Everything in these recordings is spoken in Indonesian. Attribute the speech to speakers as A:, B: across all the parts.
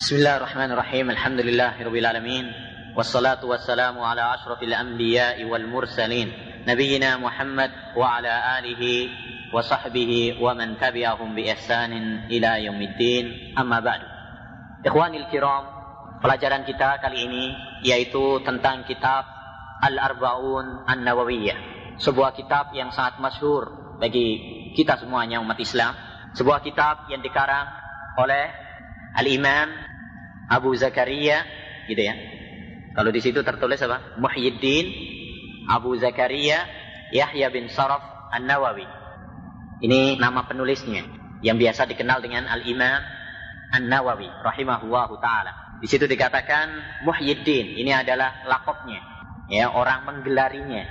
A: Bismillahirrahmanirrahim. Alhamdulillahirabbil alamin. Wassalatu wassalamu ala asyrafil anbiya'i wal mursalin, nabiyyina Muhammad wa ala alihi wa sahbihi wa man tabi'ahum bi ihsanin ila yaumiddin. Amma ba'du. Ikhwanil kiram, pelajaran kita kali ini yaitu tentang kitab Al-Arba'un An-Nawawiyah, sebuah kitab yang sangat masyhur bagi kita semuanya umat Islam, sebuah kitab yang dikarang oleh Al-Imam Abu Zakaria, gitu ya. Kalau di situ tertulis apa? Muhyiddin Abu Zakaria Yahya bin Sharaf An-Nawawi. Ini nama penulisnya yang biasa dikenal dengan Al-Imam An-Nawawi rahimahullahu taala. Di situ dikatakan Muhyiddin, ini adalah lakopnya, ya, orang menggelarinya.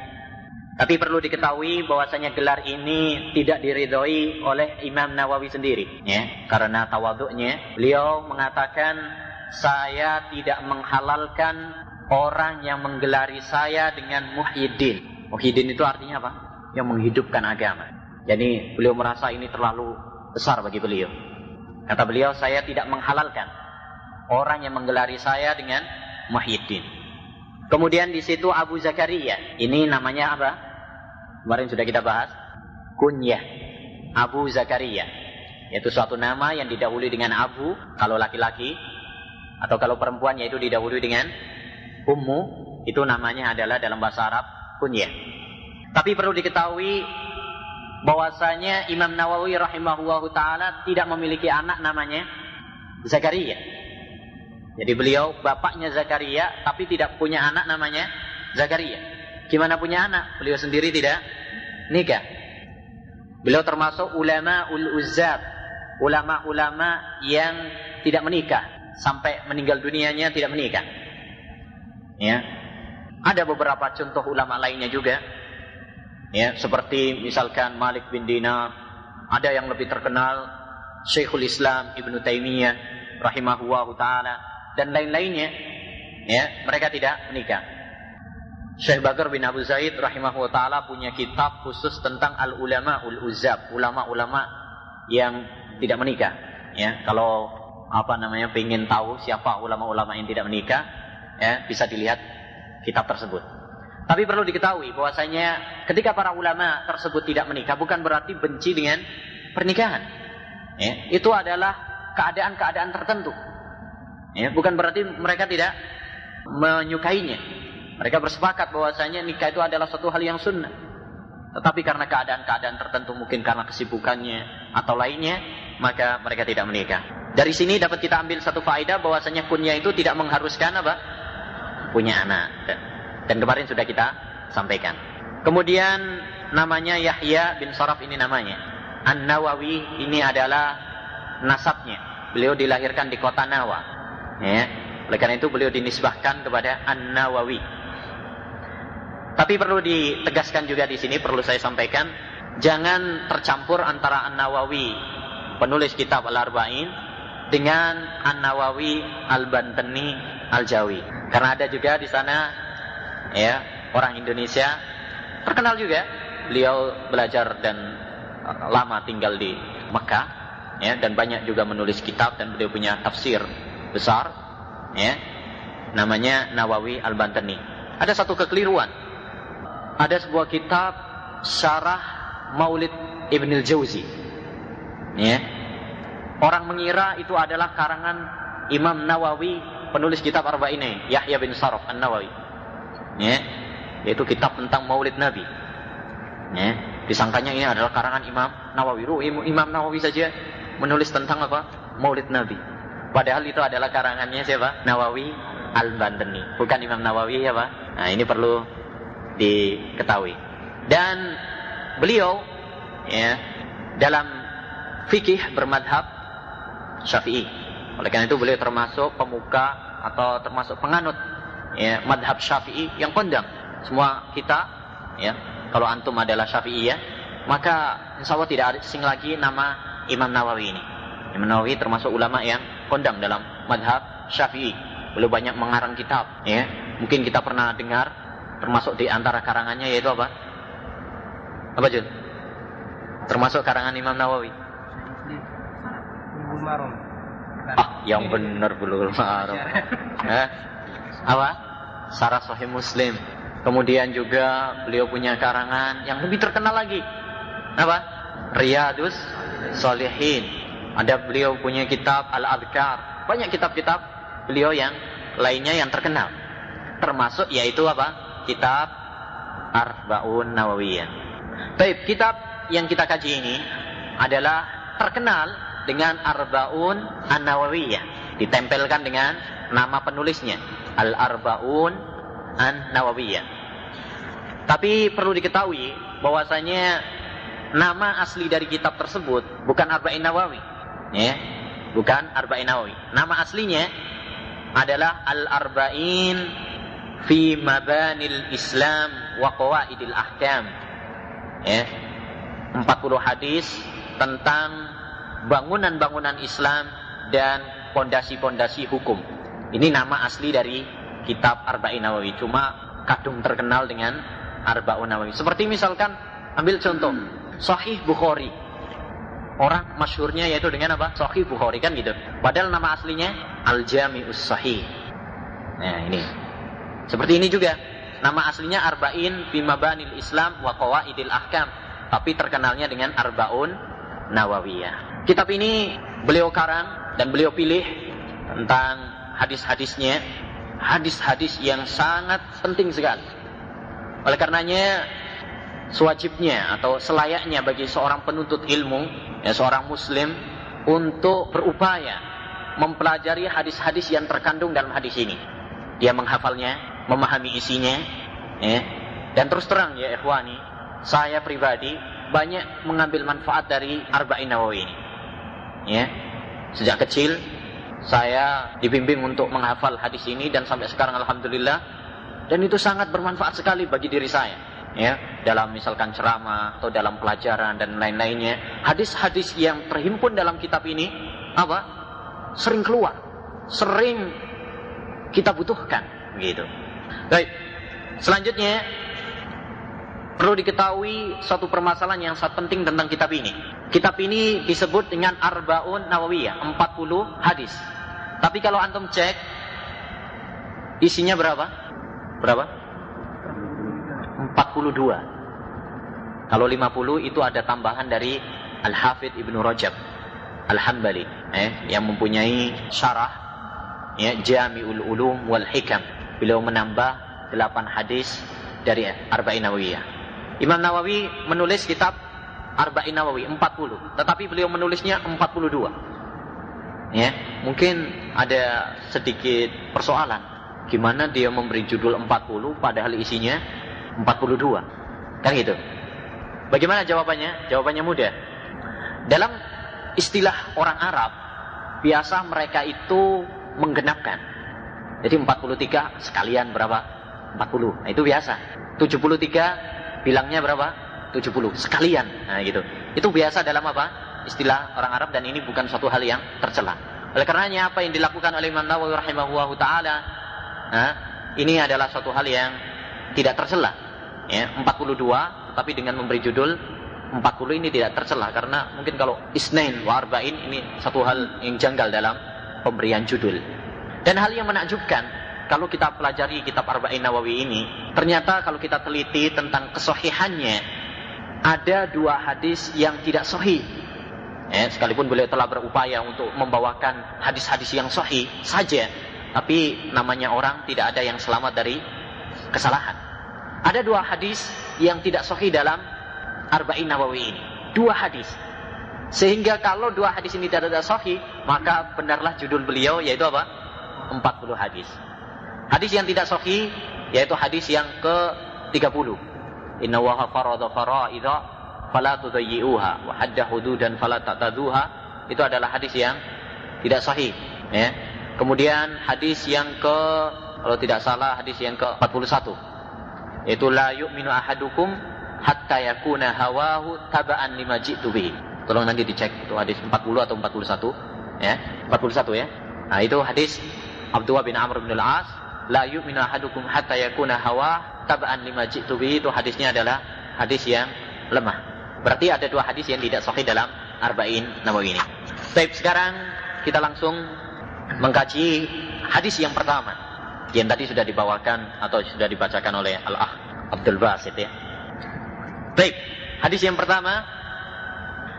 A: Tapi perlu diketahui bahwasanya gelar ini tidak diridhoi oleh Imam Nawawi sendiri, ya, karena tawadhu'nya. Beliau mengatakan, saya tidak menghalalkan orang yang menggelari saya dengan Muhyiddin. Muhyiddin itu artinya apa? Yang menghidupkan agama. Jadi beliau merasa ini terlalu besar bagi beliau. Kata beliau, saya tidak menghalalkan orang yang menggelari saya dengan Muhyiddin. Kemudian di situ Abu Zakaria, ini namanya apa? Kemarin sudah kita bahas, kunyah Abu Zakaria, yaitu suatu nama yang didahului dengan Abu kalau laki-laki, atau kalau perempuan yaitu didahului dengan Ummu, itu namanya adalah dalam bahasa Arab kunyah. Tapi perlu diketahui bahwasanya Imam Nawawi rahimahullahu taala tidak memiliki anak namanya Zakaria. Jadi beliau bapaknya Zakaria tapi tidak punya anak namanya Zakaria. Gimana punya anak? Beliau sendiri tidak nikah. Beliau termasuk ulama ul-uzzab, ulama-ulama yang tidak menikah, sampai meninggal dunianya tidak menikah. Ya. Ada beberapa contoh ulama lainnya juga. Ya, seperti misalkan Malik bin Dinar, ada yang lebih terkenal Syekhul Islam Ibnu Taimiyah rahimahullahu taala dan lain-lainnya. Ya, mereka tidak menikah. Syekh Bakar bin Abu Zaid rahimahullahu taala punya kitab khusus tentang al-ulama ul-uzzab, ulama-ulama yang tidak menikah. Ya, kalau pengen tahu siapa ulama-ulama yang tidak menikah, ya, bisa dilihat kitab tersebut. Tapi perlu diketahui bahwasanya ketika para ulama tersebut tidak menikah bukan berarti benci dengan pernikahan. Ya, itu adalah keadaan-keadaan tertentu. Ya, bukan berarti mereka tidak menyukainya. Mereka bersepakat bahwasanya nikah itu adalah suatu hal yang sunnah. Tetapi karena keadaan-keadaan tertentu, mungkin karena kesibukannya atau lainnya, maka mereka tidak menikah. Dari sini dapat kita ambil satu faedah bahwasanya kunyah itu tidak mengharuskan apa? Punya anak. Dan kemarin sudah kita sampaikan. Kemudian namanya Yahya bin Sharaf, ini namanya. An-Nawawi ini adalah nasabnya. Beliau dilahirkan di kota Nawa. Ya. Oleh karena itu beliau dinisbahkan kepada An-Nawawi. Tapi perlu ditegaskan juga di sini, perlu saya sampaikan, jangan tercampur antara An-Nawawi penulis kitab Al-Arba'in dengan An-Nawawi Al-Bantani Al-Jawi. Karena ada juga di sana, ya, orang Indonesia terkenal juga. Beliau belajar dan lama tinggal di Mekah, ya, dan banyak juga menulis kitab, dan beliau punya tafsir besar, ya, namanya Nawawi Al-Bantani. Ada satu kekeliruan. Ada sebuah kitab Syarah Maulid Ibnul Jauzi. Ya. Orang mengira itu adalah karangan Imam Nawawi, penulis kitab Arba'in ini, Yahya bin Sharaf An-Nawawi. Ya. Yaitu kitab tentang Maulid Nabi. Ya. Disangkanya ini adalah karangan Imam Nawawi. Imam Nawawi saja menulis tentang apa? Maulid Nabi. Padahal itu adalah karangannya siapa? Nawawi Al-Bantani, bukan Imam Nawawi, ya Pak. Nah, ini perlu diketahui. Dan beliau, ya, dalam fikih bermadhab Syafi'i. Oleh karena itu beliau termasuk pemuka atau termasuk penganut, ya, madhab Syafi'i yang kondang. Semua kita, ya, kalau antum adalah Syafi'i, ya, maka insya Allah tidak asing lagi nama Imam Nawawi ini. Imam Nawawi termasuk ulama yang kondang dalam madhab Syafi'i. Beliau banyak mengarang kitab, ya. Mungkin kita pernah dengar, termasuk di antara karangannya yaitu apa? Apa, Jun? Termasuk karangan Imam Nawawi. Yang benar Bulughul Maram. Apa? Syarah Sahih Muslim. Kemudian juga beliau punya karangan yang lebih terkenal lagi. Apa? Riyadus Shalihin. Ada beliau punya kitab Al-Adhkar. Banyak kitab-kitab beliau yang lainnya yang terkenal. Termasuk yaitu apa? Kitab Arba'un Nawawiyah. Baik, kitab yang kita kaji ini adalah terkenal dengan Arba'un An-Nawawiyah. Ditempelkan dengan nama penulisnya, Al-Arba'un An-Nawawiyah. Tapi perlu diketahui bahwasanya nama asli dari kitab tersebut bukan Arba'in Nawawi, ya, bukan Arba'in Nawawi. Nama aslinya adalah Al-Arba'in fi Mabanil Islam wa Qawaidil Ahkam. Ya, 40 hadis tentang bangunan-bangunan Islam dan pondasi-pondasi hukum. Ini nama asli dari kitab Arba'in Nawawi. Cuma kadung terkenal dengan Arba'un Nawawi. Seperti misalkan ambil contoh Sahih Bukhari. Orang masyhurnya yaitu dengan apa? Sahih Bukhari kan gitu. Padahal nama aslinya Al-Jami'us Sahih. Nah, ini. Seperti ini juga. Nama aslinya Arba'in fi Mabanil Islam wa Qawaidil Ahkam. Tapi terkenalnya dengan Arba'un Nawawiyah. Kitab ini beliau karang dan beliau pilih tentang hadis-hadisnya. Hadis-hadis yang sangat penting sekali. Oleh karenanya sewajibnya atau selayaknya bagi seorang penuntut ilmu, ya, seorang muslim untuk berupaya mempelajari hadis-hadis yang terkandung dalam hadis ini. Dia menghafalnya, memahami isinya, ya. Dan terus terang ya ikhwani, saya pribadi banyak mengambil manfaat dari Arba'in Nawawi ini. Ya. Sejak kecil saya dibimbing untuk menghafal hadis ini dan sampai sekarang alhamdulillah, dan itu sangat bermanfaat sekali bagi diri saya. Ya, dalam misalkan ceramah atau dalam pelajaran dan lain-lainnya, hadis-hadis yang terhimpun dalam kitab ini apa? Sering keluar, sering kita butuhkan, begitu. Baik. Selanjutnya perlu diketahui suatu permasalahan yang sangat penting tentang kitab ini. Kitab ini disebut dengan Arba'un Nawawiyah, 40 hadis. Tapi kalau antum cek isinya berapa? Berapa? 42. Kalau 50 itu ada tambahan dari Al-Hafidh Ibnu Rajab Al-Hambali, yang mempunyai syarah, ya, Jami'ul Ulum wal Hikam. Beliau menambah 8 hadis dari Arba'in Nawawiyah. Imam Nawawi menulis kitab Arba'in Nawawi 40, tetapi beliau menulisnya 42. Ya, mungkin ada sedikit persoalan, gimana dia memberi judul 40 padahal isinya 42. Kan gitu. Bagaimana jawabannya? Jawabannya mudah. Dalam istilah orang Arab, biasa mereka itu menggenapkan. Jadi 43 sekalian berapa? 40. Nah, itu biasa. 73 bilangnya berapa? 70 sekalian. Nah, gitu. Itu biasa dalam apa? Istilah orang Arab, dan ini bukan suatu hal yang tercela. Oleh karenanya apa yang dilakukan oleh Imam Nawawi rahimahullahu taala, ini adalah suatu hal yang tidak tercela. Ya, 42 tapi dengan memberi judul 40 ini tidak tercela, karena mungkin kalau isnain wa arba'in ini satu hal yang janggal dalam pemberian judul. Dan hal yang menakjubkan, kalau kita pelajari kitab Arba'in Nawawi ini, ternyata kalau kita teliti tentang kesohihannya, ada 2 hadis yang tidak sahih. Sekalipun beliau telah berupaya untuk membawakan hadis-hadis yang sahih saja, tapi namanya orang tidak ada yang selamat dari kesalahan. Ada 2 hadis yang tidak sahih dalam Arba'in Nawawi ini. 2 hadis. Sehingga kalau 2 hadis ini tidak ada sahih, maka benarlah judul beliau yaitu apa? 40 hadis. Hadis yang tidak sahih yaitu hadis yang ke-30. Inna Allaha farada fara'idha fala tudayyi'uha wa hadda hududan fala ta'taduha. Itu adalah hadis yang tidak sahih, ya. Kemudian hadis yang kalau tidak salah hadis yang ke-41, yaitu la yu'minu ahadukum hatta yakuna hawahu taba'an lima ji'tu bihi. Tolong nanti dicek itu hadis 40 atau 41, ya. 41 ya. Nah, itu hadis Abdullah bin Amr bin Al-As, la yu'minu ahadukum hatta yakuna hawa taba'an lima ji'tu bihi. Itu hadisnya adalah hadis yang lemah. Berarti ada 2 hadis yang tidak sahih dalam Arba'in Nawawi ini. Baik, sekarang kita langsung mengkaji hadis yang pertama yang tadi sudah dibawakan atau sudah dibacakan oleh Al-Akh Abdul Basit ya. Baik, hadis yang pertama,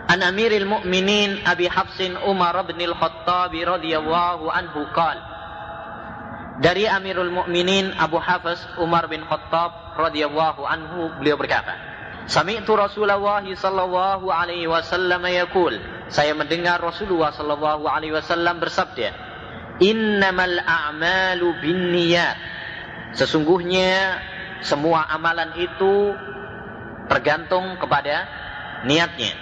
A: An Amiril Mu'minin Abi Hafsin Umar bin Al-Khattab radhiyallahu anhu qala, dari Amirul Mu'minin Abu Hafs Umar bin Khattab radhiyallahu anhu, beliau berkata, Sami'tu Rasulullah sallallahu alaihi wasallam yaqul, saya mendengar Rasulullah sallallahu alaihi wasallam bersabda, Innamal a'malu binniyat, sesungguhnya semua amalan itu tergantung kepada niatnya.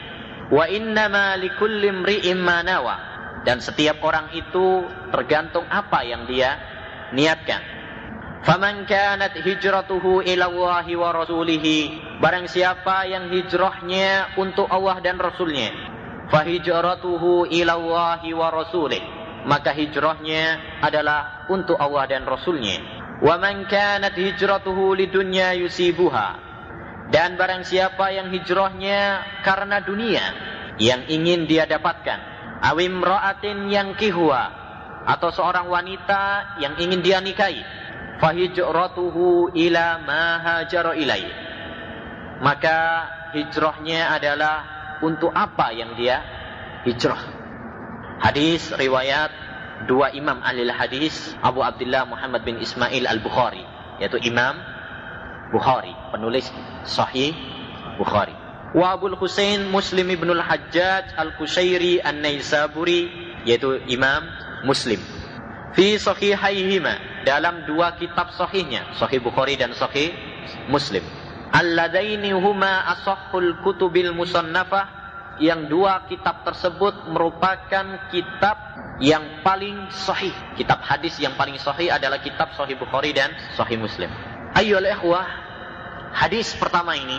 A: Wa innama likulli imri'in ma nawa, dan setiap orang itu tergantung apa yang dia niatkan. Faman kanat hijratuhu ila Allahi wa rasulihi, barang siapa yang hijrahnya untuk Allah dan Rasulnya, fa hijratuhu ila Allahi wa rasulih, maka hijrahnya adalah untuk Allah dan Rasulnya. Wa man kanat hijratuhu lidunya yusibuha, dan barang siapa yang hijrahnya karena dunia yang ingin dia dapatkan, awim ra'atin yang kihwa, atau seorang wanita yang ingin dia nikahi, fahijratuhu ila ma hajara ilai, maka hijrahnya adalah untuk apa yang dia hijrah. Hadis riwayat dua imam ahli hadis, Abu Abdullah Muhammad bin Ismail Al-Bukhari, yaitu Imam Bukhari, penulis Sahih Bukhari. Wa Abul Husain Muslim ibn al-Hajjaj Al-Qushairi An-Naisaburi, yaitu Imam Muslim. Fi sahihaihima, dalam dua kitab sahihnya, Sahih Bukhari dan Sahih Muslim. Alladaini huma asahhul kutubil musannafah, yang dua kitab tersebut merupakan kitab yang paling sahih. Kitab hadis yang paling sahih adalah kitab Sahih Bukhari dan Sahih Muslim. Ayyuhal ikhwah, hadis pertama ini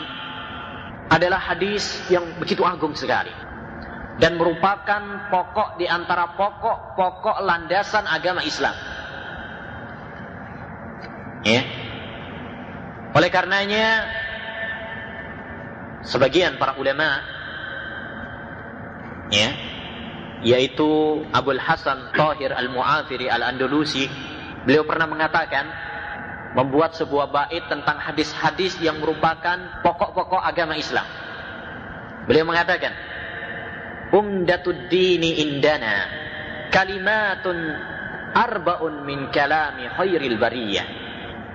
A: adalah hadis yang begitu agung sekali dan merupakan pokok di antara pokok-pokok landasan agama Islam. Ya. Oleh karenanya, sebagian para ulama, ya, yaitu Abul Hasan Tahir Al-Mu'afiri Al-Andalusi, beliau pernah mengatakan, membuat sebuah bait tentang hadis-hadis yang merupakan pokok-pokok agama Islam. Beliau mengatakan, Umdatud dini indana kalimatun arba'un min kalami khairil bariyah,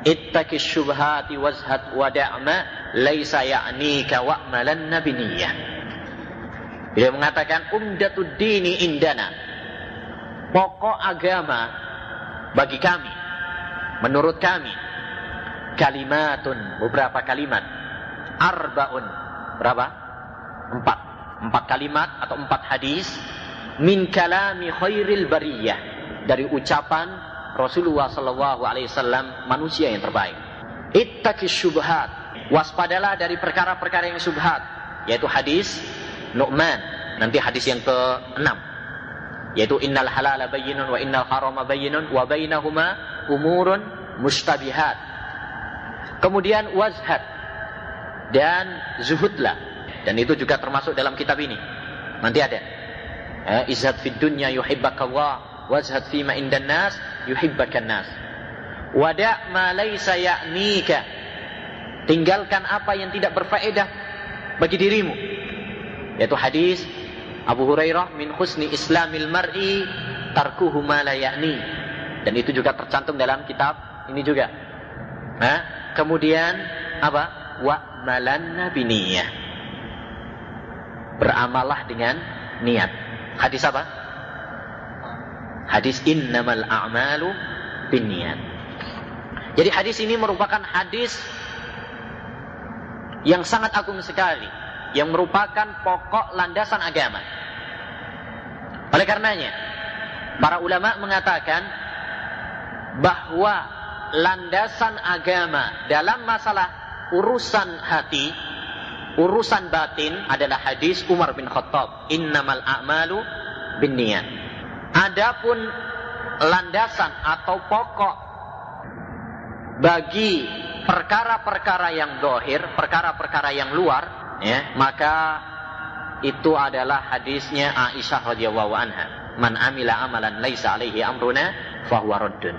A: ittaqis syubhati wazhad wada'ma laisa ya'nika wa'malan nabiniyah. Beliau mengatakan, Umdatud dini indana, pokok agama bagi kami, menurut kami, kalimatun, beberapa kalimat, arba'un, berapa? Empat kalimat atau empat hadis, min kalami khairil bariyah, dari ucapan Rasulullah sallallahu alaihi wasallam, manusia yang terbaik. Ittaqis syubhat, waspadalah dari perkara-perkara yang syubhat, yaitu hadis Nu'man, nanti hadis yang ke-6, yaitu innal halala bayyinun wa innal harama bayyinun wa bainahuma umurun mustabihat. Kemudian wazhad, dan zuhudlah, dan itu juga termasuk dalam kitab ini. Nanti ada izhad fid dunya yuhibbakallah, wazhad fima indan nas yuhibbakan nas. Wada' ma laysa ya'nika, tinggalkan apa yang tidak berfaedah bagi dirimu, yaitu hadis Abu Hurairah, min husni islamil mar'i tarkuhu ma la ya'ni, dan itu juga tercantum dalam kitab ini juga. Kemudian apa? Wa'malan nabiniyah, beramalah dengan niat. Hadis apa? Hadis innamal a'malu binniyat. Jadi hadis ini merupakan hadis yang sangat agung sekali, yang merupakan pokok landasan agama. Oleh karenanya, para ulama mengatakan bahwa landasan agama dalam masalah urusan hati, urusan batin adalah hadis Umar bin Khattab, innamal a'malu binniyat. Adapun landasan atau pokok bagi perkara-perkara yang zahir, perkara-perkara yang luar, ya, maka itu adalah hadisnya Aisyah radhiyallahu anha. man amila amalan laisa alaihi amruna fahuwa raddun.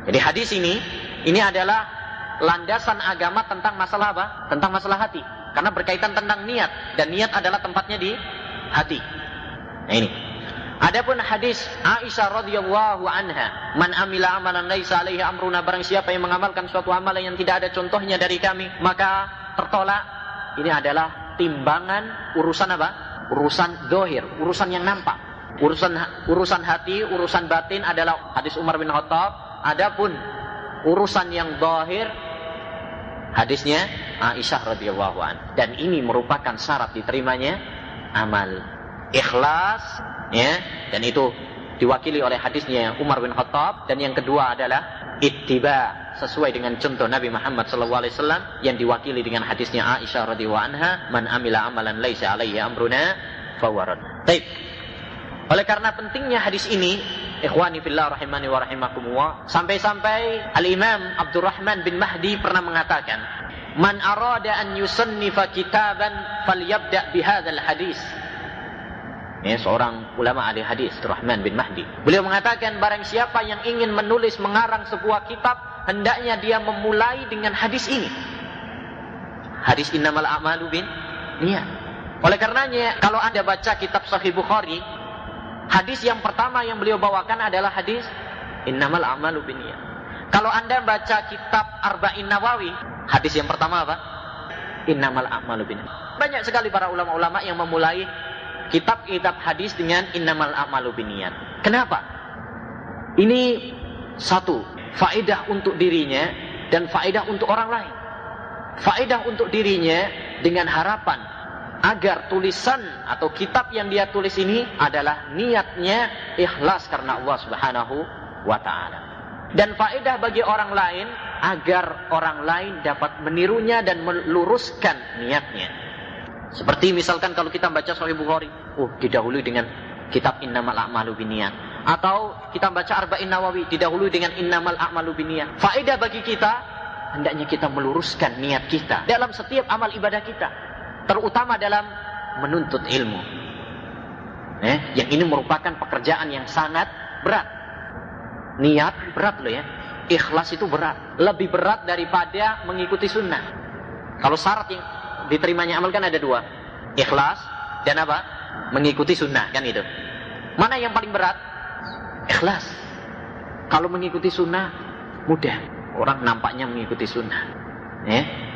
A: Jadi hadis ini adalah landasan agama tentang masalah apa? Tentang masalah hati. Karena berkaitan tentang niat, dan niat adalah tempatnya di hati. Nah ini. Adapun hadis Aisyah radhiyallahu anha, man amila amalan laisa alaihi amruna, barang siapa yang mengamalkan suatu amalan yang tidak ada contohnya dari kami, maka tertolak. Ini adalah timbangan urusan apa? Urusan dohir, urusan yang nampak. Urusan hati, urusan batin adalah hadis Umar bin Khattab. Adapun urusan yang dohir, hadisnya Aisyah radhiyallahu anha. Dan ini merupakan syarat diterimanya amal. Ikhlas, ya, dan itu diwakili oleh hadisnya Umar bin Khattab. Dan yang kedua adalah ittiba, sesuai dengan contoh Nabi Muhammad SAW, yang diwakili dengan hadisnya Aisyah radhiyallahu anha, man amila amalan laisa alaihi amruna fahuwa radd. Baik. Oleh karena pentingnya hadis ini, ikhwani fillah rahimani wa rahimakumullah, sampai-sampai Al-Imam Abdurrahman bin Mahdi pernah mengatakan, man arada an yusannifa kitaban falyabda bihadzal hadis. Ya, seorang ulama ahli hadis, Abdurrahman bin Mahdi. Beliau mengatakan, barang siapa yang ingin menulis, mengarang sebuah kitab, hendaknya dia memulai dengan hadis ini. Hadis innamal a'malu bin niat. Oleh karenanya, kalau Anda baca kitab Sahih Bukhari, hadis yang pertama yang beliau bawakan adalah hadis innamal a'malu bin niat. Kalau Anda baca kitab Arba'in Nawawi, hadis yang pertama apa? Innamal a'malu bin niat. Banyak sekali para ulama-ulama yang memulai kitab-kitab hadis dengan innamal a'malu binniyat. Kenapa? Ini satu, faedah untuk dirinya dan faedah untuk orang lain. Faedah untuk dirinya dengan harapan agar tulisan atau kitab yang dia tulis ini adalah niatnya ikhlas karena Allah Subhanahu wa taala. Dan faedah bagi orang lain agar orang lain dapat menirunya dan meluruskan niatnya. Seperti misalkan kalau kita baca Sahih Bukhari, didahului dengan kitab Innamal A'malu Binniyat. Atau kita baca Arba'in Nawawi, didahului dengan Innamal A'malu Binniyat. Faedah bagi kita, hendaknya kita meluruskan niat kita dalam setiap amal ibadah kita. Terutama dalam menuntut ilmu. Yang ini merupakan pekerjaan yang sangat berat. Niat berat loh ya. Ikhlas itu berat. Lebih berat daripada mengikuti sunnah. Kalau syarat yang diterimanya amal kan ada dua, ikhlas dan apa? Mengikuti sunnah, kan itu. Mana yang paling berat? Ikhlas. Kalau mengikuti sunnah mudah, orang nampaknya mengikuti sunnah,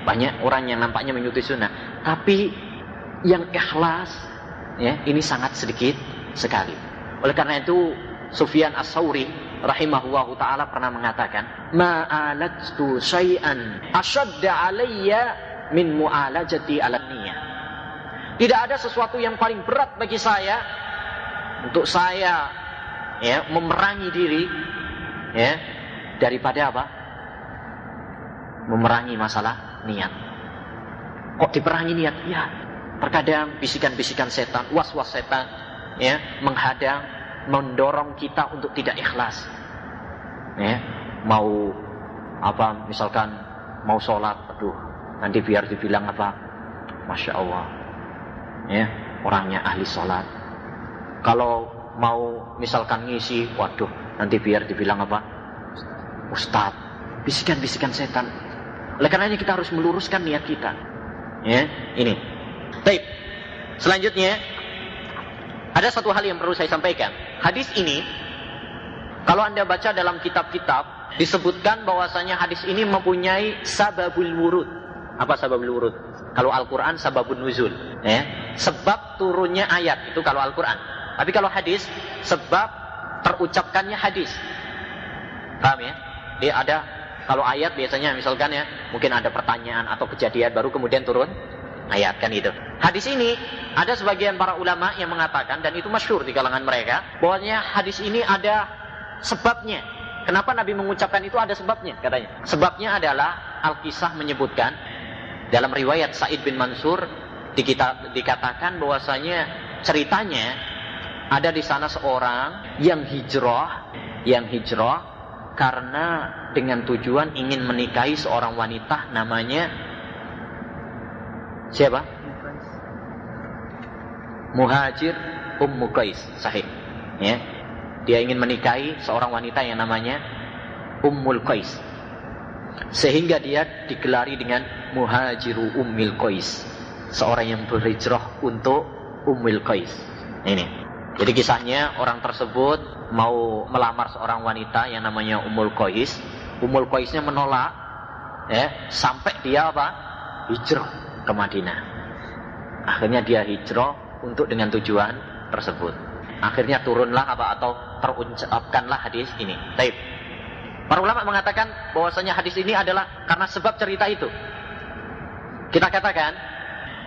A: banyak orang yang nampaknya mengikuti sunnah, tapi yang ikhlas, ini sangat sedikit sekali. Oleh karena itu Sufyan As-Tsauri rahimahullahu taala pernah mengatakan, ma'alattu syai'an ashadda alayya min mu'alajati ala niyah. Tidak ada sesuatu yang paling berat bagi saya untuk saya memerangi diri daripada apa? Memerangi masalah niat. Kok diperangi niat? Ya, terkadang bisikan-bisikan setan, was-was setan menghadang, mendorong kita untuk tidak ikhlas. Mau apa? Misalkan mau sholat, nanti biar dibilang apa? Masya Allah, orangnya ahli sholat. Kalau mau misalkan ngisi, nanti biar dibilang apa? Ustadz. Bisikan-bisikan setan. Oleh karenanya kita harus meluruskan niat kita. Ini. Baik. Selanjutnya, ada satu hal yang perlu saya sampaikan. Hadis ini, kalau Anda baca dalam kitab-kitab, disebutkan bahwasanya hadis ini mempunyai sababul wurud. Apa sababul wurud? Kalau Al-Quran sababun nuzul, sebab turunnya ayat, itu kalau Al-Quran. Tapi kalau hadis, sebab terucapkannya hadis. Paham ya? Dia ada, kalau ayat biasanya misalkan mungkin ada pertanyaan atau kejadian baru kemudian turun ayat, kan itu. Hadis ini ada sebagian para ulama yang mengatakan, dan itu masyhur di kalangan mereka, bahwasanya hadis ini ada sebabnya. Kenapa Nabi mengucapkan itu? Ada sebabnya katanya. Sebabnya adalah Al-Kisah menyebutkan dalam riwayat Sa'id bin Mansur dikatakan bahwasanya ceritanya ada di sana seorang yang hijrah karena dengan tujuan ingin menikahi seorang wanita namanya siapa? Muhajir Ummu Qais. Sahih. Ya. Dia ingin menikahi seorang wanita yang namanya Ummul Qais. Sehingga dia digelari dengan Muhajiru Ummil Qais, seorang yang berhijrah untuk Ummul Qais. Ini. Jadi kisahnya orang tersebut mau melamar seorang wanita yang namanya Ummul Qais. Ummul Qaisnya menolak, ya, sampai dia apa? Hijrah ke Madinah. Akhirnya dia hijrah untuk dengan tujuan tersebut. Akhirnya turunlah apa atau terucapkanlah hadis ini. Baik. Para ulama mengatakan bahwasanya hadis ini adalah karena sebab cerita itu. Kita katakan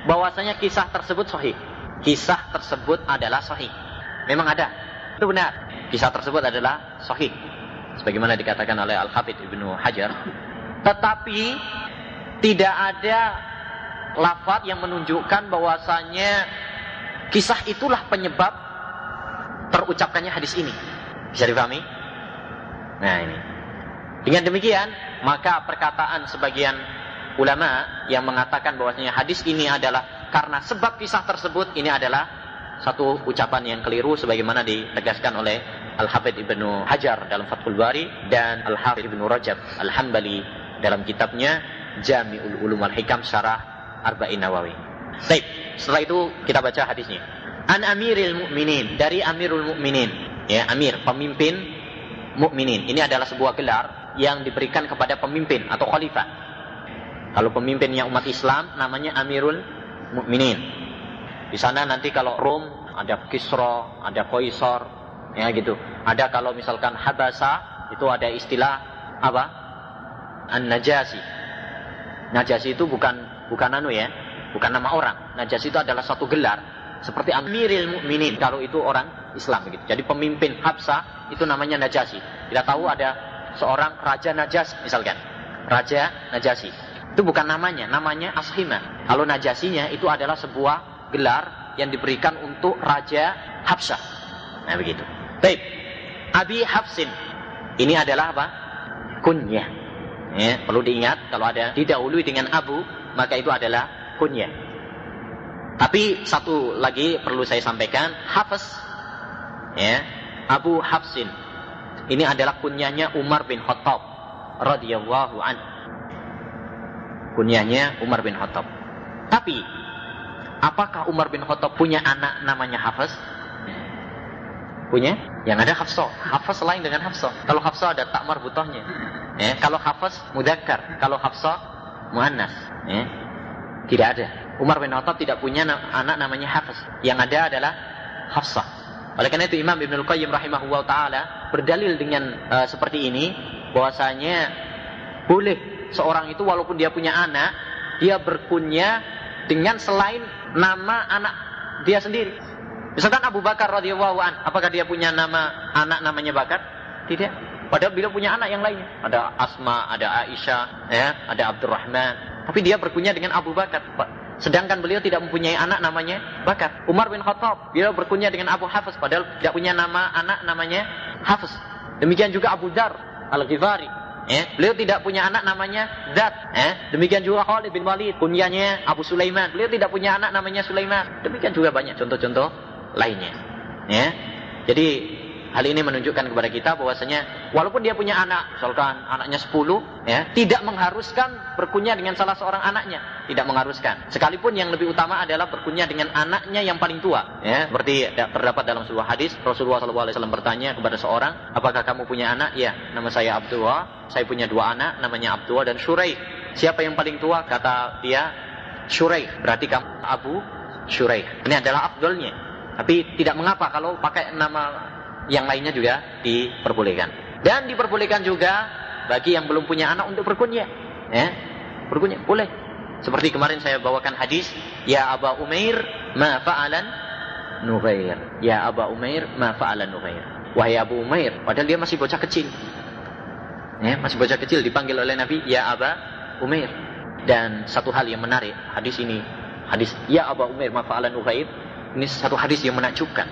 A: bahwasanya kisah tersebut sahih. Kisah tersebut adalah sahih. Memang ada. Itu benar. Kisah tersebut adalah sahih. Sebagaimana dikatakan oleh Al-Hafidz Ibnu Hajar. Tetapi tidak ada lafaz yang menunjukkan bahwasanya kisah itulah penyebab terucapkannya hadis ini. Bisa dipahami? Nah ini. Dengan demikian, maka perkataan sebagian ulama yang mengatakan bahwasanya hadis ini adalah karena sebab kisah tersebut, ini adalah satu ucapan yang keliru sebagaimana ditegaskan oleh Al-Hafidz Ibnu Hajar dalam Fathul Bari dan Al-Hafidz Ibnu Rajab Al-Hambali dalam kitabnya Jami'ul Ulum wal Hikam Syarah Arba'in Nawawi. Baik, setelah itu kita baca hadisnya. An Amiril Mu'minin, dari Amirul Mu'minin, ya, Amir, pemimpin mukminin. Ini adalah sebuah gelar yang diberikan kepada pemimpin atau khalifah. Kalau pemimpinnya umat Islam namanya Amirul Mu'minin. Di sana nanti kalau Rom ada Kisra, ada Qaisar, ya gitu. Ada kalau misalkan Habasa itu ada istilah apa? An-Najasi. Najasi itu bukan anu ya, bukan nama orang. Najasi itu adalah satu gelar seperti Amiril Mu'minin kalau itu orang Islam begitu. Jadi pemimpin Habsa itu namanya Najasi. Kita tahu ada seorang Raja Najas misalkan. Raja Najasi. Itu bukan namanya Ashima. Kalau Najasinya itu adalah sebuah gelar yang diberikan untuk Raja Habsah. Nah begitu. Baik. Abi Hafsin. Ini adalah apa? Kunyah. Ya, perlu diingat kalau ada didahului dengan Abu, maka itu adalah kunyah. Tapi satu lagi perlu saya sampaikan, Hafiz. Ya, Abu Hafsin. Ini adalah kunyahnya Umar bin Khattab radhiyallahu anhu. Kunyahnya Umar bin Khattab. Tapi apakah Umar bin Khattab punya anak namanya Hafiz? Punya? Yang ada Hafsah. Hafiz lain dengan Hafsah. Kalau Hafsah ada tak marbutohnya. Ya, kalau Hafiz mudzakkar, kalau Hafsah muannas. Ya. Tidak ada. Umar bin Khattab tidak punya anak namanya Hafiz. Yang ada adalah Hafsah. Oleh karena itu Imam Ibnul Qayyim rahimahullah taala berdalil dengan seperti ini, bahwasanya boleh seorang itu walaupun dia punya anak, dia berkunyah dengan selain nama anak dia sendiri. Misalkan Abu Bakar radhiyallahu an, apakah dia punya nama anak namanya Bakar? Tidak. Padahal beliau punya anak yang lainnya. Ada Asma, ada Aisyah, ya, ada Abdurrahman. Tapi dia berkunyah dengan Abu Bakar. Sedangkan beliau tidak mempunyai anak namanya Bakar. Umar bin Khattab, beliau berkunyah dengan Abu Hafiz, padahal tidak punya nama anak namanya Hafiz. Demikian juga Abu Dar Al-Ghifari. Beliau tidak punya anak namanya Zat. Demikian juga Khalid bin Walid, kunyahnya Abu Sulaiman. Beliau tidak punya anak namanya Sulaiman. Demikian juga banyak contoh-contoh lainnya. Jadi hal ini menunjukkan kepada kita bahwasanya walaupun dia punya anak, misalkan anaknya 10, tidak mengharuskan berkunyah dengan salah seorang anaknya, tidak mengharuskan. Sekalipun yang lebih utama adalah berkunyah dengan anaknya yang paling tua. Seperti terdapat dalam sebuah hadis, Rasulullah SAW bertanya kepada seorang, apakah kamu punya anak? Ya, nama saya Abdullah. Saya punya 2 anak, namanya Abdullah dan Syurai. Siapa yang paling tua? Kata dia, Syurai. Berarti kamu Abu Syurai. Ini adalah afdalnya. Tapi tidak mengapa kalau pakai nama yang lainnya juga diperbolehkan. Dan diperbolehkan juga bagi yang belum punya anak untuk berkunyah. Berkunyah boleh. Seperti kemarin saya bawakan hadis, ya Aba Umair ma fa'alan Nughair. Ya Aba Umair ma fa'alan Nughair. Wahai Abu Umair, padahal dia masih bocah kecil. Masih bocah kecil dipanggil oleh Nabi, ya Aba Umair. Dan satu hal yang menarik, hadis ini, hadis ya Aba Umair ma fa'alan Nughair, ini satu hadis yang menakjubkan.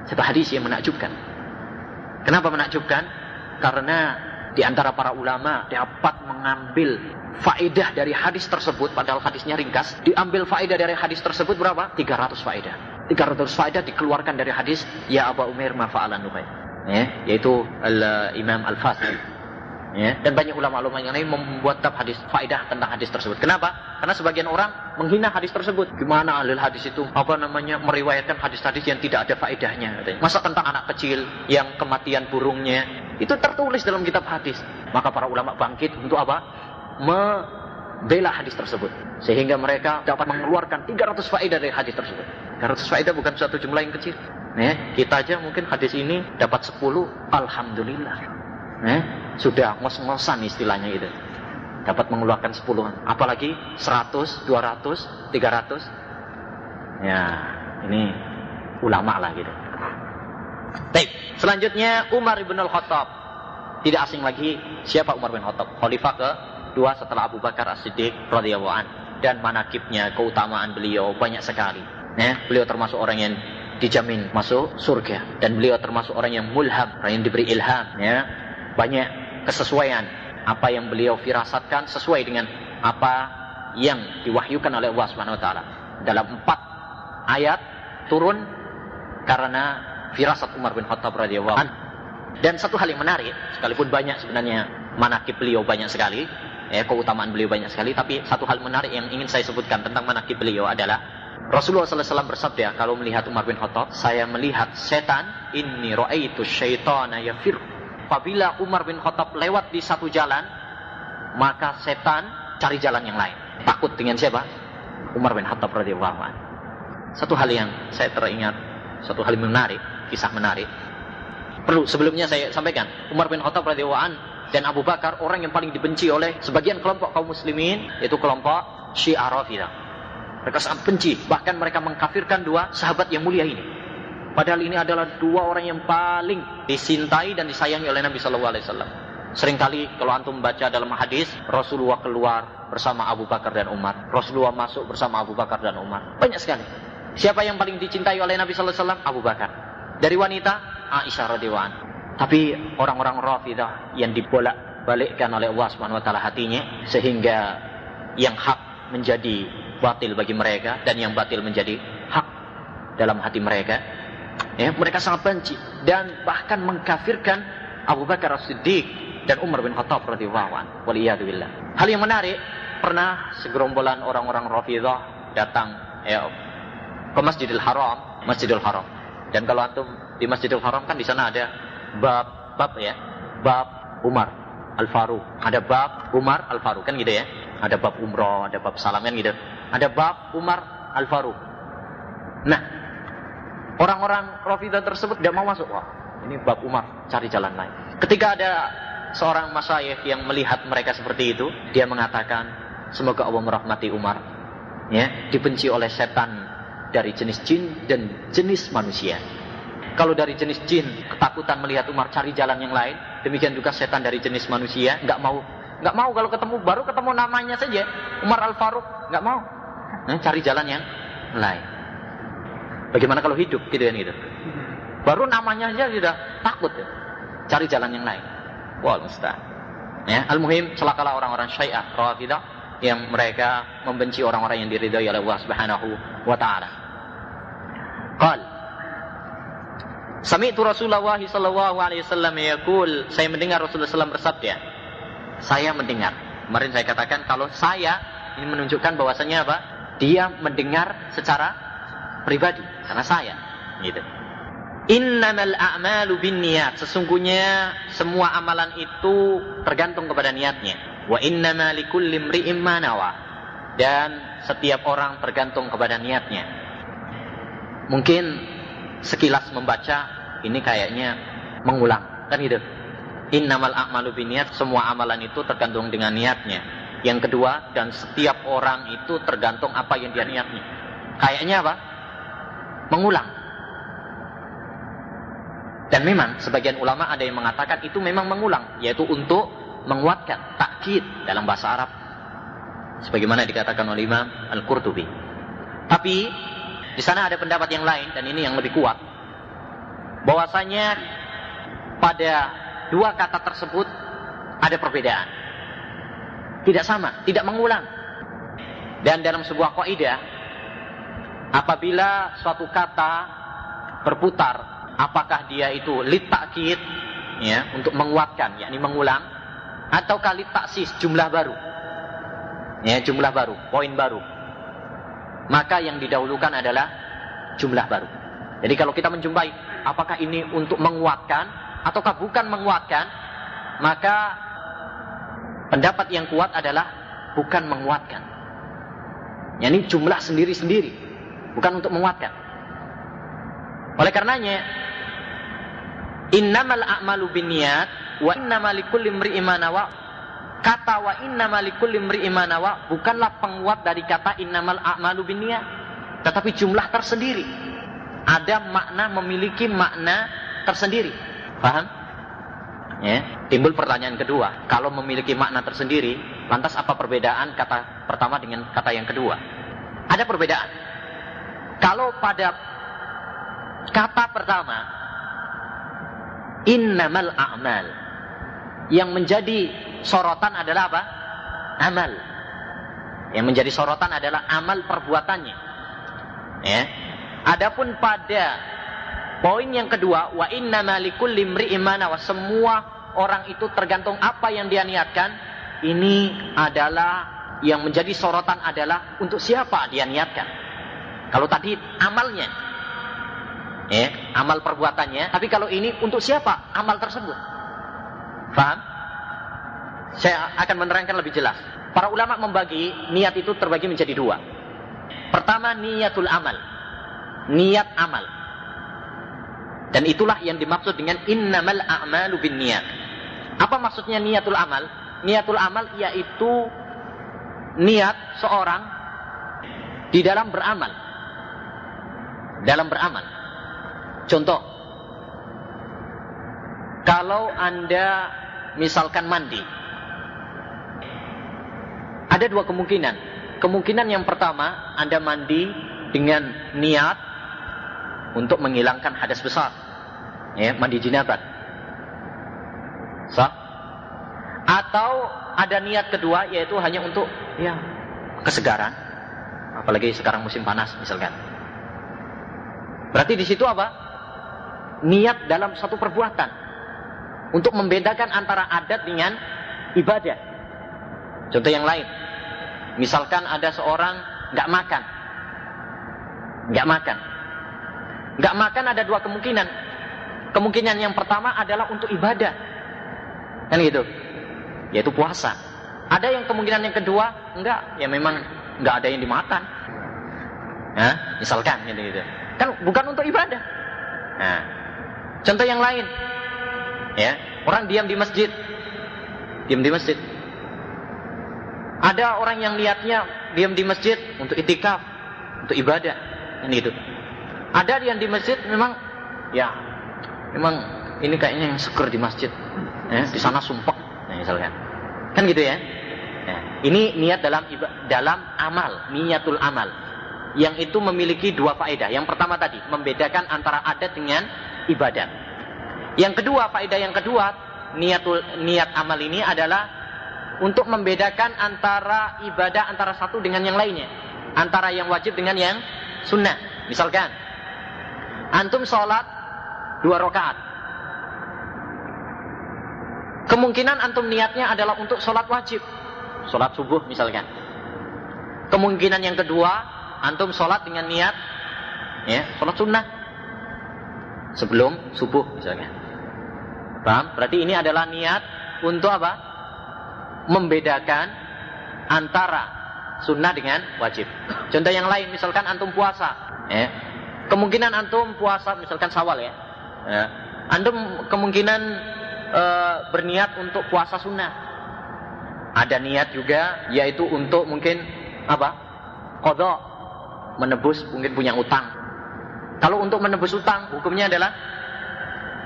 A: Satu hadis yang menakjubkan. Kenapa menakjubkan? Karena di antara para ulama dapat mengambil faedah dari hadis tersebut, padahal hadisnya ringkas. Diambil faedah dari hadis tersebut berapa? 300 faedah.
B: 300 faedah dikeluarkan dari hadis ya Aba Umair ma fa'alan Nufayl, yaitu Imam Al-Fasih. Dan banyak ulama-ulama yang lain membuat hadis faedah tentang hadis tersebut. Kenapa? Karena sebagian orang menghina hadis tersebut. Gimana ahli hadis itu meriwayatkan hadis-hadis yang tidak ada faedahnya katanya. Masa tentang anak kecil yang kematian burungnya itu tertulis dalam kitab hadis. Maka para ulama bangkit untuk apa? Membela hadis tersebut, sehingga mereka dapat mengeluarkan 300 faedah dari hadis tersebut. 300 faedah bukan suatu jumlah yang kecil. Kita aja mungkin hadis ini dapat 10, alhamdulillah. Sudah ngos-ngosan istilahnya itu. Dapat mengeluarkan 10-an. Apalagi 100, 200, 300. Ya, ini ulama lah gitu. Baik, selanjutnya Umar bin Al-Khattab. Tidak asing lagi siapa Umar bin Khattab? Khalifah kedua setelah Abu Bakar As-Siddiq radhiyallahu an. Dan manakibnya, keutamaan beliau banyak sekali. Beliau termasuk orang yang dijamin masuk surga, dan beliau termasuk orang yang mulham, orang yang diberi ilham, banyak kesesuaian. Apa yang beliau firasatkan sesuai dengan apa yang diwahyukan oleh Allah Subhanahu wa taala. Dalam 4 ayat turun karena firasat Umar bin Khattab radhiyallahu anhu. Dan satu hal yang menarik, sekalipun banyak sebenarnya manaqib beliau banyak sekali, keutamaan beliau banyak sekali, tapi satu hal menarik yang ingin saya sebutkan tentang manaqib beliau adalah Rasulullah SAW bersabda kalau melihat Umar bin Khattab, saya melihat setan, inni ra'aitu syaitana yafir. Apabila Umar bin Khattab lewat di satu jalan, maka setan cari jalan yang lain. Takut dengan siapa? Umar bin Khattab radhiyallahu anhu. Satu hal yang saya teringat, satu hal menarik, kisah menarik. Perlu sebelumnya saya sampaikan, Umar bin Khattab radhiyallahu anhu dan Abu Bakar orang yang paling dibenci oleh sebagian kelompok kaum muslimin, yaitu kelompok Syiah Rafidah. Mereka sangat benci, bahkan mereka mengkafirkan 2 sahabat yang mulia ini. Padahal ini adalah 2 orang yang paling dicintai dan disayangi oleh Nabi SAW. Seringkali kalau antum baca dalam hadis, Rasulullah keluar bersama Abu Bakar dan Umar. Rasulullah masuk bersama Abu Bakar dan Umar. Banyak sekali. Siapa yang paling dicintai oleh Nabi SAW? Abu Bakar. Dari wanita, Aisyah radhiyallahu anha. Tapi orang-orang Rafidah yang dibolak-balikkan oleh Allah Subhanahu wa taala hatinya, sehingga yang hak menjadi batil bagi mereka dan yang batil menjadi hak dalam hati mereka. Mereka sangat benci dan bahkan mengkafirkan Abu Bakar As-Siddiq dan Umar bin Khattab radhiyallahu anhu. Waliyadu billah. Hal yang menarik, pernah segerombolan orang-orang Rafidah datang ke Masjidil Haram, Dan kalau antum di Masjidil Haram kan di sana ada bab Umar Al-Faruq. Ada bab Umar Al-Faruq kan gitu ya. Ada bab umrah, ada bab salam kan gitu. Ada bab Umar Al-Faruq. Nah, orang-orang Rafidah tersebut tidak mau masuk. Wah, ini bab Umar, cari jalan lain. Ketika ada seorang masyayikh yang melihat mereka seperti itu, dia mengatakan, semoga Allah merahmati Umar. Dibenci oleh setan dari jenis jin dan jenis manusia. Kalau dari jenis jin ketakutan melihat Umar cari jalan yang lain, demikian juga setan dari jenis manusia nggak mau kalau ketemu, baru ketemu namanya saja Umar Al-Faruq, nggak mau. Cari jalan yang lain. Bagaimana kalau hidup gitu kan gitu. Baru namanya aja sudah takut ya. Cari jalan yang lain. Wal musta'an. Al-muhim celakalah orang-orang Syiah Rafidah yang mereka membenci orang-orang yang diridhai oleh Allah Subhanahu wa taala. Qal Sami'tu Rasulullah sallallahu alaihi wasallam yaqul, saya mendengar Rasulullah SAW bersabda. Saya mendengar. Kemarin saya katakan kalau saya ini menunjukkan bahwasanya apa? Dia mendengar secara pribadi karena saya gitu. Innamal a'malu binniyat, sesungguhnya semua amalan itu tergantung kepada niatnya. Wa innama likulli imri'in ma nawa, dan setiap orang tergantung kepada niatnya. Mungkin sekilas membaca ini kayaknya mengulang kan gitu. Innamal a'malu binniyat, semua amalan itu tergantung dengan niatnya. Yang kedua, dan setiap orang itu tergantung apa yang dia niatnya. Kayaknya apa? Mengulang. Dan memang sebagian ulama ada yang mengatakan itu memang mengulang, yaitu untuk menguatkan takkid dalam bahasa Arab, sebagaimana dikatakan oleh Imam Al-Qurtubi. Tapi di sana ada pendapat yang lain, dan ini yang lebih kuat, bahwasanya pada 2 kata tersebut ada perbedaan, tidak sama, tidak mengulang. Dan dalam sebuah kaidah apabila suatu kata berputar, apakah dia itu litakid, ya, untuk menguatkan, yakni mengulang, ataukah litaksis, jumlah baru, ya, jumlah baru, poin baru, maka yang didahulukan adalah jumlah baru. Jadi kalau kita menjumpai apakah ini untuk menguatkan ataukah bukan menguatkan, maka pendapat yang kuat adalah bukan menguatkan. Yakni jumlah sendiri-sendiri, bukan untuk menguatkan. Oleh karenanya, innamal a'malu binniyat wa innamal likulli imri'in ma nawa. Kata wa innamal likulli imri'in ma nawa bukanlah penguat dari kata innamal a'malu binniyat, tetapi jumlah tersendiri. Ada makna, memiliki makna tersendiri. Paham? Ya, timbul pertanyaan kedua, kalau memiliki makna tersendiri, lantas apa perbedaan kata pertama dengan kata yang kedua? Ada perbedaan. Kalau pada kata pertama, innamal a'mal, yang menjadi sorotan adalah apa? Amal. Yang menjadi sorotan adalah amal perbuatannya. Ya. Adapun pada poin yang kedua, wa innamal likulli imri'in ma nawa, semua orang itu tergantung apa yang dia niatkan. Ini adalah yang menjadi sorotan adalah untuk siapa dia niatkan. Kalau tadi amalnya, ya, amal perbuatannya, tapi kalau ini untuk siapa amal tersebut? Paham? Saya akan menerangkan lebih jelas. Para ulama membagi niat itu terbagi menjadi dua. Pertama, niatul amal, niat amal. Dan itulah yang dimaksud dengan innamal a'malu binniyat. Apa maksudnya niatul amal? Niatul amal yaitu niat seorang di dalam beramal. Dalam beramal. Contoh, kalau Anda misalkan mandi, ada dua kemungkinan. Kemungkinan yang pertama, Anda mandi dengan niat untuk menghilangkan hadas besar, ya, mandi jinabat, sah? Atau ada niat kedua, yaitu hanya untuk, ya, kesegaran, apalagi sekarang musim panas misalkan. Berarti di situ apa? Niat dalam satu perbuatan untuk membedakan antara adat dengan ibadah. Contoh yang lain, misalkan ada seorang nggak makan. Nggak makan ada dua kemungkinan. Kemungkinan yang pertama adalah untuk ibadah, kan gitu, yaitu puasa. Ada yang kemungkinan yang kedua, enggak, ya memang nggak ada yang dimakan. Nah, misalkan gitu. Kan bukan untuk ibadah. Nah, contoh yang lain, ya, orang diam di masjid. Ada orang yang niatnya diam di masjid untuk itikaf, untuk ibadah, kan gitu. Ada yang di masjid memang, ya, memang ini kayaknya yang seger di masjid, ya, di sana sumpek, nah, misalkan, kan gitu ya. Nah, ini niat dalam amal, niatul amal, yang itu memiliki dua faedah. Yang pertama tadi membedakan antara adat dengan ibadat. Yang kedua, faedah yang kedua, niat amal ini adalah untuk membedakan antara ibadah antara satu dengan yang lainnya, antara yang wajib dengan yang sunnah. Misalkan antum sholat 2 rakaat, kemungkinan antum niatnya adalah untuk sholat wajib, sholat subuh misalkan. Kemungkinan yang kedua, antum sholat dengan niat, ya, sholat sunnah sebelum subuh misalkan. Paham? Berarti ini adalah niat untuk apa? Membedakan antara sunnah dengan wajib. Contoh yang lain, misalkan antum puasa, ya. Kemungkinan antum puasa misalkan Syawal, ya. Antum kemungkinan berniat untuk puasa sunnah. Ada niat juga, yaitu untuk mungkin apa? Qadha, menebus mungkin punya utang. Kalau untuk menebus utang, hukumnya adalah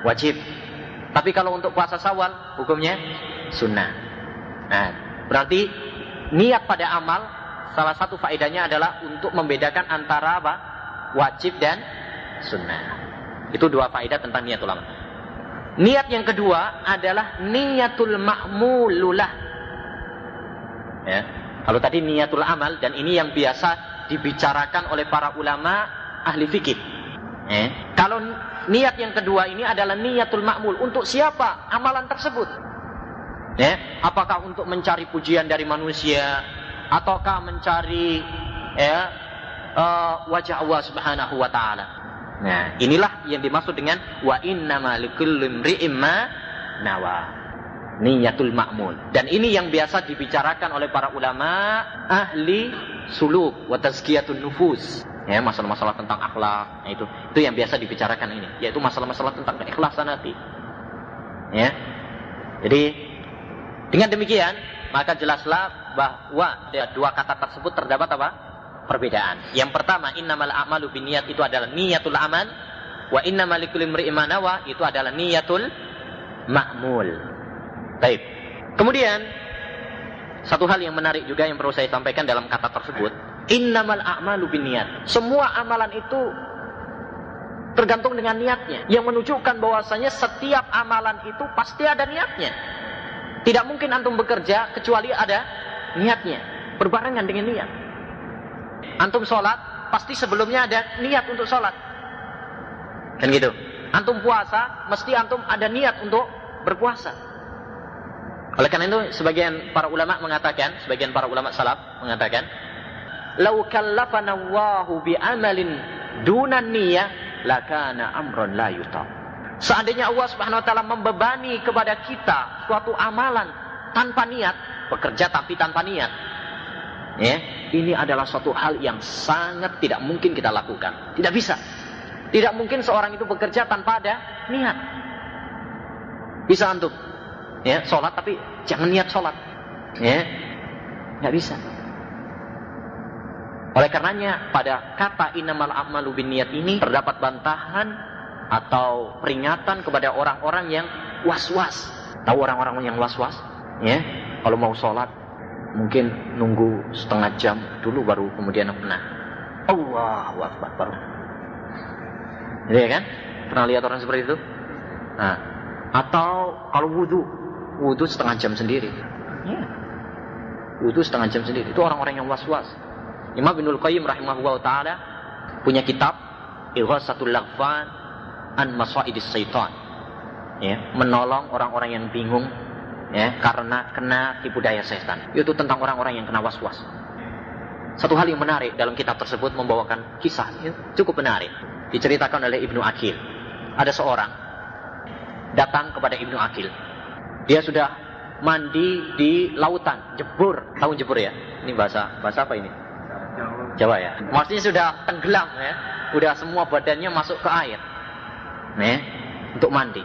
B: wajib. Tapi kalau untuk puasa Syawal, hukumnya sunnah. Nah, berarti niat pada amal salah satu faedahnya adalah untuk membedakan antara apa? Wajib dan sunnah. Itu dua faedah tentang niatul amal. Niat yang kedua adalah niatul ma'mululah. Ya. Kalau tadi niatul amal, dan ini yang biasa dibicarakan oleh para ulama ahli fikih. Kalau niat yang kedua ini adalah niyatul ma'mul, untuk siapa amalan tersebut? Apakah untuk mencari pujian dari manusia, ataukah mencari wajah Allah Subhanahu wa taala? Nah, inilah yang dimaksud dengan wa innamal likulli imri'in ma nawa. Niyatul ma'mul. Dan ini yang biasa dibicarakan oleh para ulama ahli suluk wa tazkiyatun nufus. Masalah-masalah tentang akhlak, itu yang biasa dibicarakan ini, yaitu masalah-masalah tentang keikhlasan hati. Jadi dengan demikian maka jelaslah bahwa dua kata tersebut terdapat apa? Perbedaan. Yang pertama, innamal a'malu binniyat, itu adalah niyatul amal, wa innamal likulli imri'in ma nawa, itu adalah niyatul ma'mul. Baik. Kemudian satu hal yang menarik juga yang perlu saya sampaikan dalam kata tersebut, innamal a'malu binniyat. Semua amalan itu tergantung dengan niatnya, yang menunjukkan bahwasanya setiap amalan itu pasti ada niatnya. Tidak mungkin antum bekerja kecuali ada niatnya, berbarengan dengan niat. Antum sholat, pasti sebelumnya ada niat untuk sholat, kan gitu. Antum puasa, mesti antum ada niat untuk berpuasa. Oleh karena itu sebagian para ulama salaf mengatakan, "Lau kallafana Allahu bi amalin dunan niyyah lakana amran la yutab." Seandainya Allah Subhanahu wa taala membebani kepada kita suatu amalan tanpa niat, bekerja tapi tanpa niat, ini adalah suatu hal yang sangat tidak mungkin kita lakukan. Tidak bisa. Tidak mungkin seorang itu bekerja tanpa ada niat. Bisa antum sholat tapi jangan niat sholat, nggak bisa. Oleh karenanya pada kata innamal a'malu binniyat ini terdapat bantahan atau peringatan kepada orang-orang yang was-was. Tahu orang-orang yang was-was? Kalau mau sholat mungkin nunggu setengah jam dulu baru kemudian Allahu Akbar baru. Iya kan? Pernah lihat orang seperti itu? Nah, atau kalau wudu setengah jam sendiri. Wudu setengah jam sendiri. Itu orang-orang yang was-was. Imam Ibnul Qayyim rahimahullah ta'ala punya kitab Ighatsatul Laghfan an Masaidis Syaitan. Menolong orang-orang yang bingung karena kena tipu daya setan. Itu tentang orang-orang yang kena was-was. Satu hal yang menarik dalam kitab tersebut membawakan kisah cukup menarik. Diceritakan oleh Ibnu Aqil. Ada seorang datang kepada Ibnu Aqil. Dia sudah mandi di lautan, jebur. Tahu jebur ya? Ini bahasa apa ini? Jawa ya. Maksudnya sudah tenggelam Sudah semua badannya masuk ke air. Untuk mandi.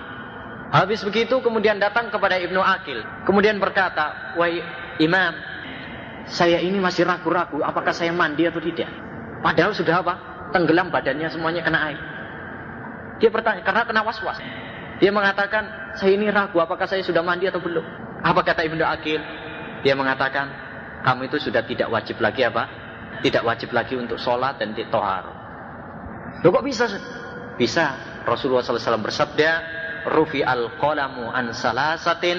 B: Habis begitu kemudian datang kepada Ibnu Aqil. Kemudian berkata, "Wahai Imam, saya ini masih ragu-ragu apakah saya mandi atau tidak." Padahal sudah apa? Tenggelam badannya semuanya kena air. Dia bertanya karena kena was-was. Dia mengatakan, "Saya ini ragu apakah saya sudah mandi atau belum." Apa kata Ibnu Aqil? Dia mengatakan, "Kamu itu sudah tidak wajib lagi apa? Tidak wajib lagi untuk sholat dan thaharah." Loh kok bisa? Bisa. Rasulullah SAW bersabda, "Rufi al-qalamu an salasatin."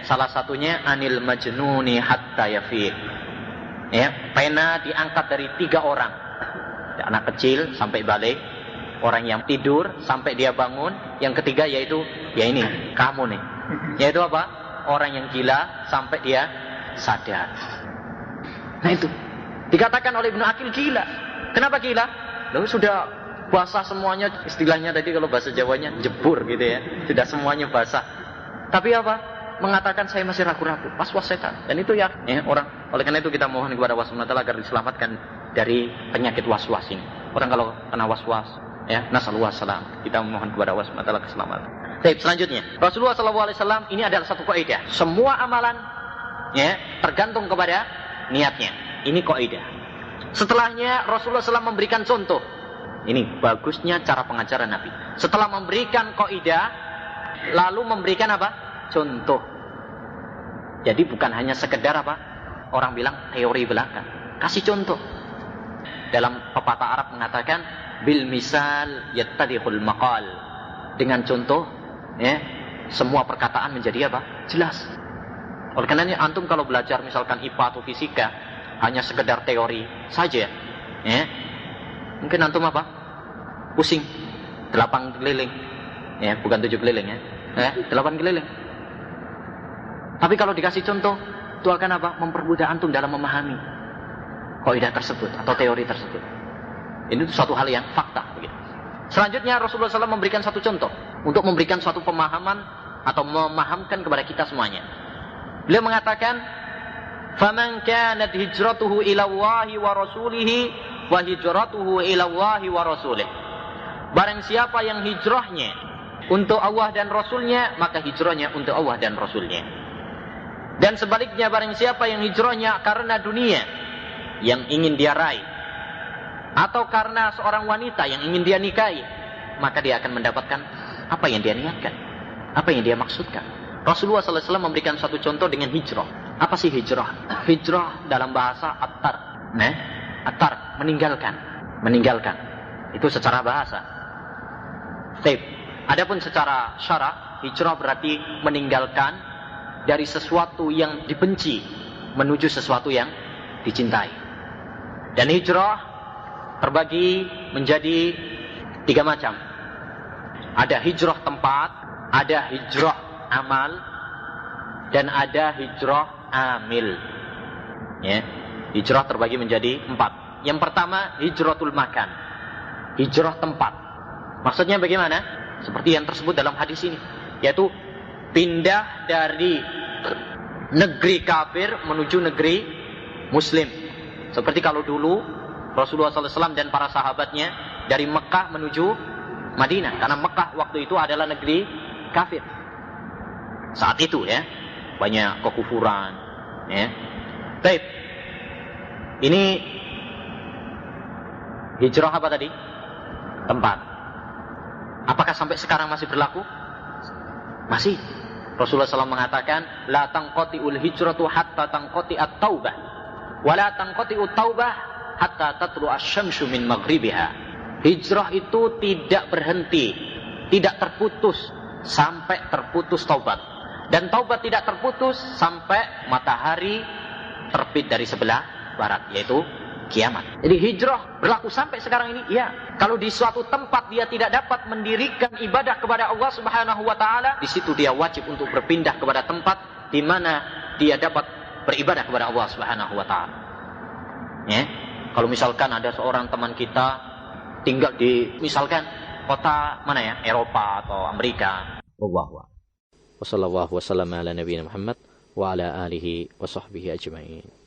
B: Salah satunya anil majnuni hatta yafiq. Pena diangkat dari 3 orang. Anak kecil sampai balik, orang yang tidur sampai dia bangun, yang ketiga yaitu ini kamu nih. Yaitu apa? Orang yang gila sampai dia sadar. Nah itu dikatakan oleh Ibnu Aqil gila. Kenapa gila? Lalu sudah basah semuanya, istilahnya tadi kalau bahasa Jawanya jebur gitu ya. Sudah semuanya basah. Tapi apa? Mengatakan saya masih ragu-ragu, was-was setan. Dan itu orang. Oleh karena itu kita mohon kepada Allah SWT agar diselamatkan dari penyakit was-was ini. Orang kalau kena was-was, nasallahu salam. Kita mohon kepada Allah SWT keselamatan. Baik, selanjutnya Rasulullah SAW ini adalah satu kaidah. Semua amalan tergantung kepada niatnya. Ini kaidah. Setelahnya Rasulullah SAW memberikan contoh. Ini bagusnya cara pengajaran Nabi. Setelah memberikan kaidah, lalu memberikan apa? Contoh. Jadi bukan hanya sekedar apa? Orang bilang teori belaka. Kasih contoh. Dalam pepatah Arab mengatakan bil misal yattadihul maqal. Dengan contoh semua perkataan menjadi apa? Jelas. Oleh karenanya antum kalau belajar misalkan IPA atau fisika, hanya sekedar teori saja. Ya. Mungkin antum apa? Pusing. 8 keliling. Ya, bukan 7 keliling ya. 8 keliling. Tapi kalau dikasih contoh, itu akan apa? Mempermudah antum dalam memahami kaidah tersebut atau teori tersebut. Ini suatu hal yang fakta. Begitu. Selanjutnya Rasulullah SAW memberikan satu contoh untuk memberikan suatu pemahaman atau memahamkan kepada kita semuanya. Beliau mengatakan, "Faman kanat hijratuhu ila Allahi wa rasulihi wa hijratuhu ila Allahi wa rasulih." Barang siapa yang hijrahnya untuk Allah dan Rasulnya, maka hijrahnya untuk Allah dan Rasulnya. Dan sebaliknya, barang siapa yang hijrahnya karena dunia yang ingin dia raih, atau karena seorang wanita yang ingin dia nikahi, maka dia akan mendapatkan apa yang dia niatkan, apa yang dia maksudkan. Rasulullah SAW memberikan satu contoh dengan hijrah. Apa sih hijrah? Hijrah dalam bahasa at-tar. At-tar, meninggalkan. Itu secara bahasa. Adapun secara syara, hijrah berarti meninggalkan dari sesuatu yang dibenci menuju sesuatu yang dicintai. Dan hijrah terbagi menjadi 3 macam. Ada hijrah tempat, ada hijrah amal, dan ada hijrah amil. Ya, hijrah terbagi menjadi 4. Yang pertama, hijratul makan, hijrah tempat. Maksudnya bagaimana? Seperti yang tersebut dalam hadis ini, yaitu pindah dari negeri kafir menuju negeri muslim. Seperti kalau dulu Rasulullah SAW dan para sahabatnya dari Mekah menuju Madinah, karena Mekah waktu itu adalah negeri kafir. Saat itu ya, banyak kekufuran. Ya. Baik. Ini hijrah apa tadi? Tempat. Apakah sampai sekarang masih berlaku? Masih. Rasulullah SAW mengatakan, la tanqati'ul hijratu hatta tanqati'at taubah, wa la tanqati'ut taubah hatta tatlu'a asy-syamsu min maghribiha. Hijrah itu tidak berhenti, tidak terputus sampai terputus taubat, dan taubat tidak terputus sampai matahari terbit dari sebelah barat, yaitu kiamat. Jadi hijrah berlaku sampai sekarang ini. Ya, kalau di suatu tempat dia tidak dapat mendirikan ibadah kepada Allah Subhanahu wa taala, di situ dia wajib untuk berpindah kepada tempat di mana dia dapat beribadah kepada Allah Subhanahu wa taala. Ya. Kalau misalkan ada seorang teman kita tinggal di misalkan kota mana ya? Eropa atau Amerika. Wallahu a'lam. Wassallallahu wasallam ala nabiyina Muhammad wa ala alihi wa sahbihi ajma'in.